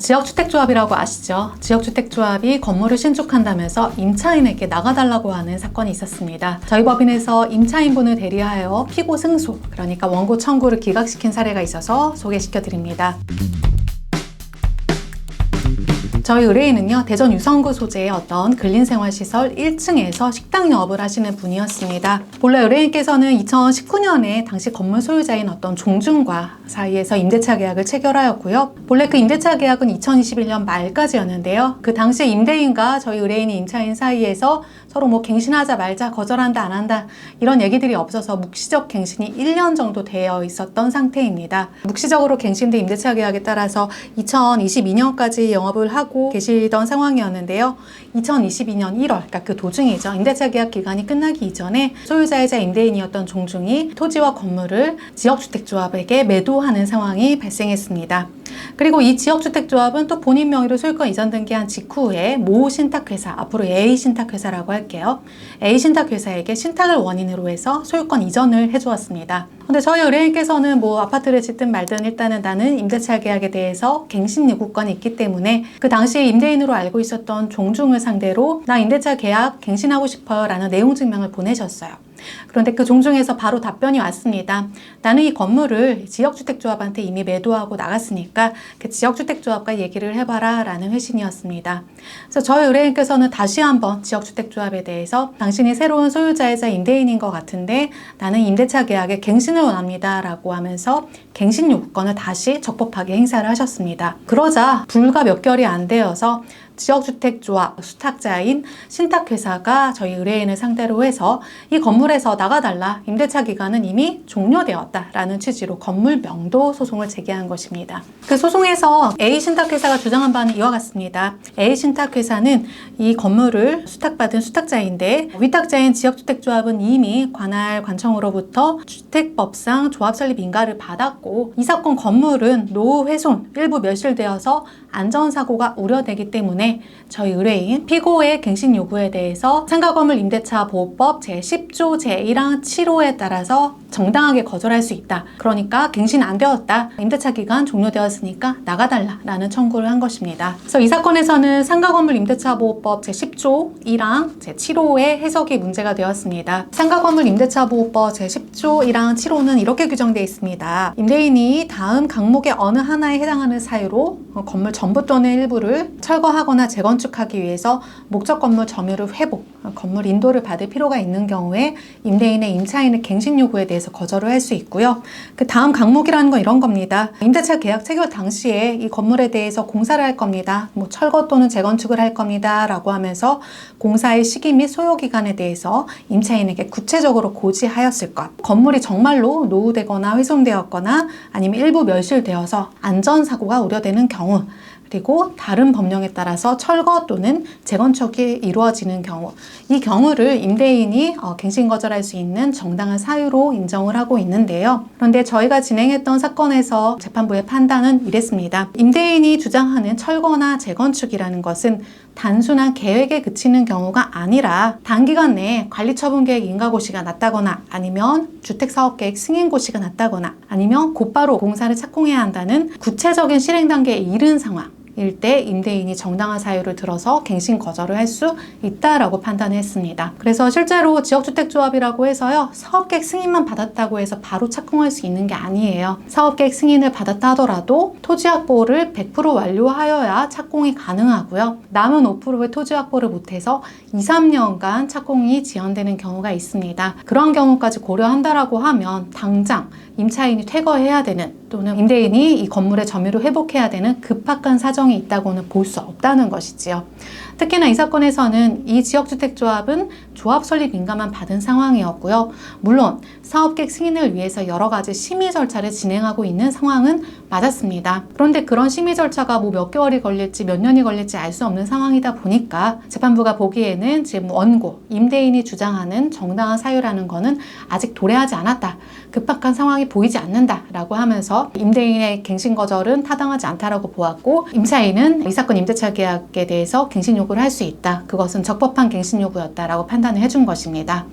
지역주택조합이라고 아시죠? 지역주택조합이 건물을 신축한다면서 임차인에게 나가달라고 하는 사건이 있었습니다. 저희 법인에서 임차인분을 대리하여 피고 승소, 그러니까 원고 청구를 기각시킨 사례가 있어서 소개시켜 드립니다. 저희 의뢰인은요, 대전 유성구 소재의 어떤 근린생활시설 1층에서 식당 영업을 하시는 분이었습니다. 본래 의뢰인께서는 2019년에 당시 건물 소유자인 어떤 종중과 사이에서 임대차 계약을 체결하였고요. 본래 그 임대차 계약은 2021년 말까지였는데요. 그 당시 임대인과 저희 의뢰인이 임차인 사이에서 서로 뭐 갱신하자 말자, 거절한다 안 한다 이런 얘기들이 없어서 묵시적 갱신이 1년 정도 되어 있었던 상태입니다. 묵시적으로 갱신된 임대차 계약에 따라서 2022년까지 영업을 하고 계시던 상황이었는데요. 2022년 1월, 그러니까 그 도중이죠. 임대차 계약 기간이 끝나기 이전에 소유자이자 임대인이었던 종중이 토지와 건물을 지역주택조합에게 매도하는 상황이 발생했습니다. 그리고 이 지역주택조합은 또 본인 명의로 소유권 이전 등기한 직후에 모 신탁회사, 앞으로 A신탁회사라고 할게요. A신탁회사에게 신탁을 원인으로 해서 소유권 이전을 해주었습니다. 근데 저희 의뢰인께서는 뭐 아파트를 짓든 말든 일단은 나는 임대차 계약에 대해서 갱신 요구권이 있기 때문에 그 당시에 임대인으로 알고 있었던 종중을 상대로 나 임대차 계약 갱신하고 싶어요 라는 내용 증명을 보내셨어요. 그런데 그 종중에서 바로 답변이 왔습니다. 나는 이 건물을 지역주택조합한테 이미 매도하고 나갔으니까 그 지역주택조합과 얘기를 해봐라 라는 회신이었습니다. 그래서 저희 의뢰인께서는 다시 한번 지역주택조합에 대해서 당신이 새로운 소유자이자 임대인인 것 같은데 나는 임대차 계약에 갱신을 원합니다 라고 하면서 갱신 요구권을 다시 적법하게 행사를 하셨습니다. 그러자 불과 몇 개월이 안 되어서 지역주택조합 수탁자인 신탁회사가 저희 의뢰인을 상대로 해서 이 건물에서 나가달라, 임대차 기간은 이미 종료되었다라는 취지로 건물 명도 소송을 제기한 것입니다. 그 소송에서 A신탁회사가 주장한 바는 이와 같습니다. A신탁회사는 이 건물을 수탁받은 수탁자인데 위탁자인 지역주택조합은 이미 관할 관청으로부터 주택법상 조합설립 인가를 받았고 이 사건 건물은 노후 훼손 일부 멸실되어서 안전사고가 우려되기 때문에 저희 의뢰인 피고의 갱신 요구에 대해서 상가건물 임대차 보호법 제10조 제1항 7호에 따라서 정당하게 거절할 수 있다. 그러니까 갱신 안 되었다. 임대차 기간 종료되었으니까 나가달라 라는 청구를 한 것입니다. 그래서 이 사건에서는 상가건물 임대차 보호법 제10조 1항 제7호의 해석이 문제가 되었습니다. 상가건물 임대차 보호법 제10조 1항 7호는 이렇게 규정되어 있습니다. 임대인이 다음 강목의 어느 하나에 해당하는 사유로 건물 전부 또는 일부를 철거하거나 재건축하기 위해서 목적 건물 점유를 회복, 건물 인도를 받을 필요가 있는 경우에 임대인의 임차인의 갱신 요구에 대해서 거절을 할 수 있고요. 그 다음 강목이라는 건 이런 겁니다. 임대차 계약 체결 당시에 이 건물에 대해서 공사를 할 겁니다. 뭐 철거 또는 재건축을 할 겁니다. 라고 하면서 공사의 시기 및 소요 기간에 대해서 임차인에게 구체적으로 고지하였을 것. 건물이 정말로 노후되거나 훼손되었거나 아니면 일부 멸실되어서 안전사고가 우려되는 경우, 그리고 다른 법령에 따라서 철거 또는 재건축이 이루어지는 경우, 이 경우를 임대인이 갱신 거절할 수 있는 정당한 사유로 인정을 하고 있는데요. 그런데 저희가 진행했던 사건에서 재판부의 판단은 이랬습니다. 임대인이 주장하는 철거나 재건축이라는 것은 단순한 계획에 그치는 경우가 아니라 단기간 내에 관리처분계획 인가고시가 났다거나 아니면 주택사업계획 승인고시가 났다거나 아니면 곧바로 공사를 착공해야 한다는 구체적인 실행 단계에 이른 상황 일 때 임대인이 정당한 사유를 들어서 갱신 거절을 할 수 있다라고 판단했습니다. 그래서 실제로 지역주택조합이라고 해서요, 사업계획 승인만 받았다고 해서 바로 착공할 수 있는 게 아니에요. 사업계획 승인을 받았다 하더라도 토지 확보를 100% 완료하여야 착공이 가능하고요. 남은 5%의 토지 확보를 못해서 2, 3년간 착공이 지연되는 경우가 있습니다. 그런 경우까지 고려한다라고 하면 당장 임차인이 퇴거해야 되는 또는 임대인이 이 건물의 점유를 회복해야 되는 급박한 사정이 있다고는 볼 수 없다는 것이지요. 특히나 이 사건에서는 이 지역주택조합은 조합 설립 인가만 받은 상황이었고요. 물론 사업계획 승인을 위해서 여러 가지 심의 절차를 진행하고 있는 상황은 맞았습니다. 그런데 그런 심의 절차가 뭐 몇 개월이 걸릴지 몇 년이 걸릴지 알 수 없는 상황이다 보니까 재판부가 보기에는 지금 원고, 임대인이 주장하는 정당한 사유라는 거는 아직 도래하지 않았다. 급박한 상황이 보이지 않는다 라고 하면서 임대인의 갱신 거절은 타당하지 않다라고 보았고, 임차인은 이 사건 임대차 계약에 대해서 갱신 요구를 할 수 있다. 그것은 적법한 갱신 요구였다라고 판단을 해준 것입니다.